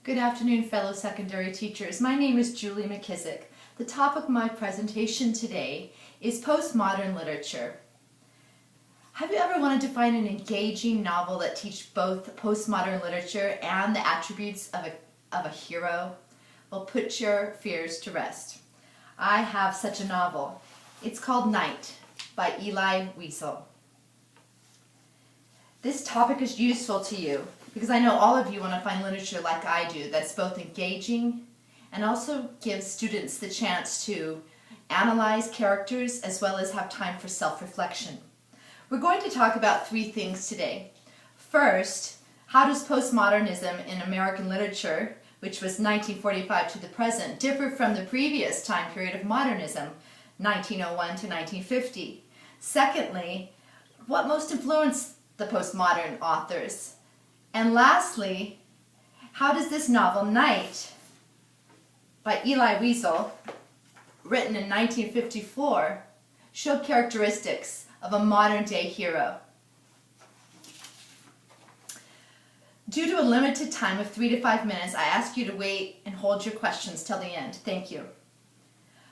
Good afternoon, fellow secondary teachers. My name is Julie McKissick. The topic of my presentation today is postmodern literature. Have you ever wanted to find an engaging novel that teaches both postmodern literature and the attributes of a hero? Well, put your fears to rest. I have such a novel. It's called Night by Elie Wiesel. This topic is useful to you because I know all of you want to find literature like I do that's both engaging and also gives students the chance to analyze characters as well as have time for self-reflection. We're going to talk about three things today. First, how does postmodernism in American literature, which was 1945 to the present, differ from the previous time period of modernism, 1901 to 1950? Secondly, what most influenced the postmodern authors? And lastly, how does this novel, Night, by Elie Wiesel, written in 1954, show characteristics of a modern-day hero? Due to a limited time of 3 to 5 minutes, I ask you to wait and hold your questions till the end. Thank you.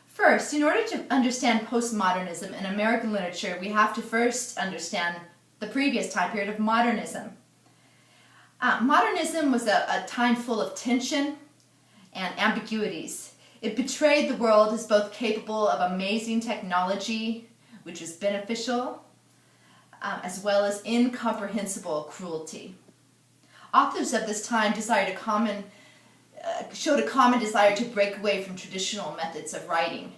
First, in order to understand postmodernism in American literature, we have to first understand the previous time period of modernism. Modernism was a time full of tension and ambiguities. It portrayed the world as both capable of amazing technology, which was beneficial, as well as incomprehensible cruelty. Authors of this time showed a common desire to break away from traditional methods of writing,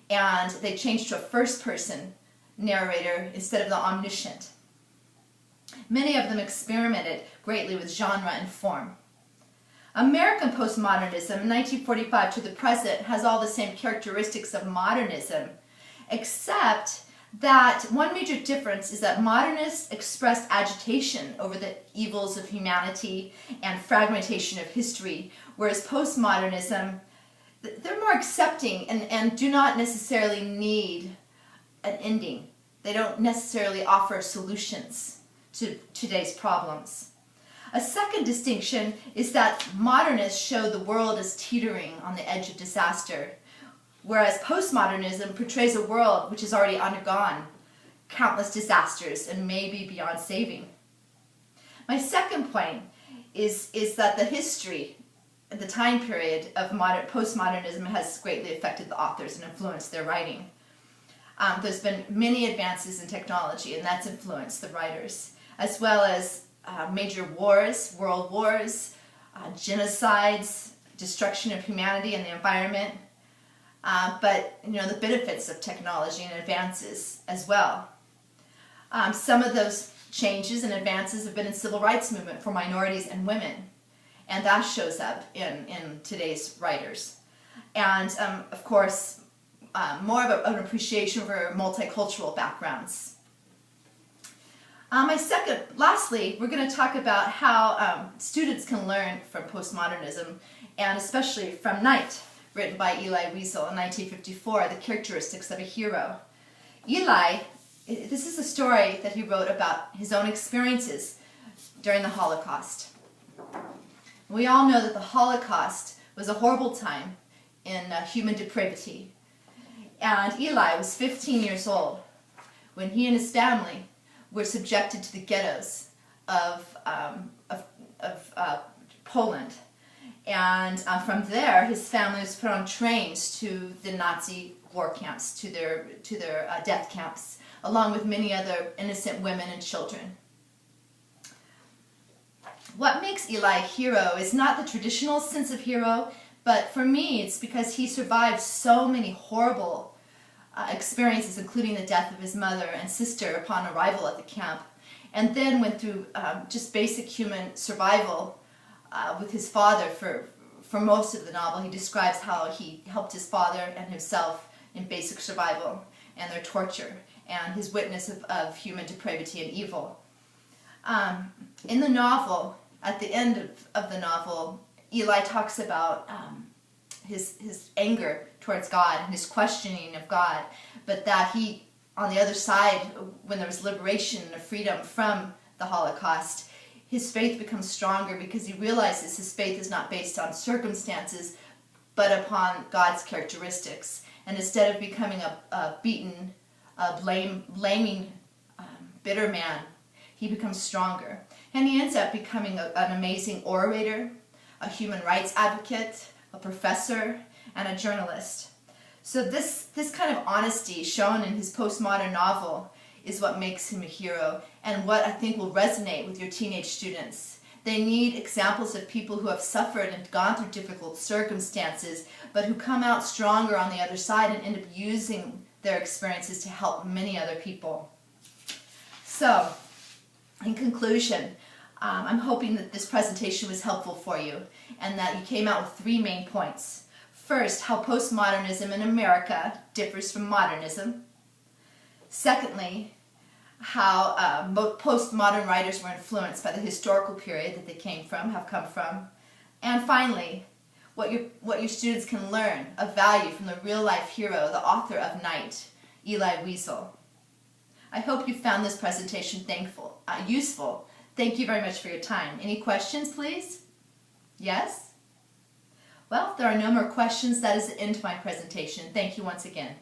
and they changed to a first-person narrator instead of the omniscient. Many of them experimented greatly with genre and form. American postmodernism, 1945 to the present, has all the same characteristics of modernism, except that one major difference is that modernists expressed agitation over the evils of humanity and fragmentation of history, whereas postmodernism, they're more accepting and do not necessarily need an ending. They don't necessarily offer solutions to today's problems. A second distinction is that modernists show the world as teetering on the edge of disaster, whereas postmodernism portrays a world which has already undergone countless disasters and may be beyond saving. My second point is that the history, the time period of postmodernism has greatly affected the authors and influenced their writing. There's been many advances in technology, and that's influenced the writers, as well as major wars, world wars, genocides, destruction of humanity and the environment, but the benefits of technology and advances as well. Some of those changes and advances have been in civil rights movement for minorities and women, and that shows up in today's writers. And of course, more of an appreciation for multicultural backgrounds. Lastly, we're going to talk about how students can learn from postmodernism, and especially from Night, written by Elie Wiesel in 1954, the characteristics of a hero. Elie, this is a story that he wrote about his own experiences during the Holocaust. We all know that the Holocaust was a horrible time in human depravity. And Elie was 15 years old when he and his family were subjected to the ghettos of Poland. And from there, his family was put on trains to the Nazi war camps, to their death camps, along with many other innocent women and children. What makes Elie a hero is not the traditional sense of hero, but for me, it's because he survived so many horrible experiences, including the death of his mother and sister upon arrival at the camp, and then went through just basic human survival with his father for most of the novel. He describes how he helped his father and himself in basic survival and their torture and his witness of human depravity and evil. In the novel, at the end of the novel, Elie talks about his anger towards God and his questioning of God, but that he, on the other side, when there was liberation and freedom from the Holocaust, his faith becomes stronger because he realizes his faith is not based on circumstances, but upon God's characteristics. And instead of becoming a beaten, blaming, bitter man, he becomes stronger. And he ends up becoming an amazing orator, a human rights advocate, a professor, and a journalist. So this kind of honesty shown in his postmodern novel is what makes him a hero, and what I think will resonate with your teenage students. They need examples of people who have suffered and gone through difficult circumstances, but who come out stronger on the other side and end up using their experiences to help many other people. So, in conclusion, I'm hoping that this presentation was helpful for you and that you came out with 3 main points. First, how postmodernism in America differs from modernism. Secondly, how postmodern writers were influenced by the historical period that they have come from. And finally, what your students can learn of value from the real-life hero, the author of Night, Elie Wiesel. I hope you found this presentation useful. Thank you very much for your time. Any questions, please? Yes? Well, if there are no more questions, that is the end of my presentation. Thank you once again.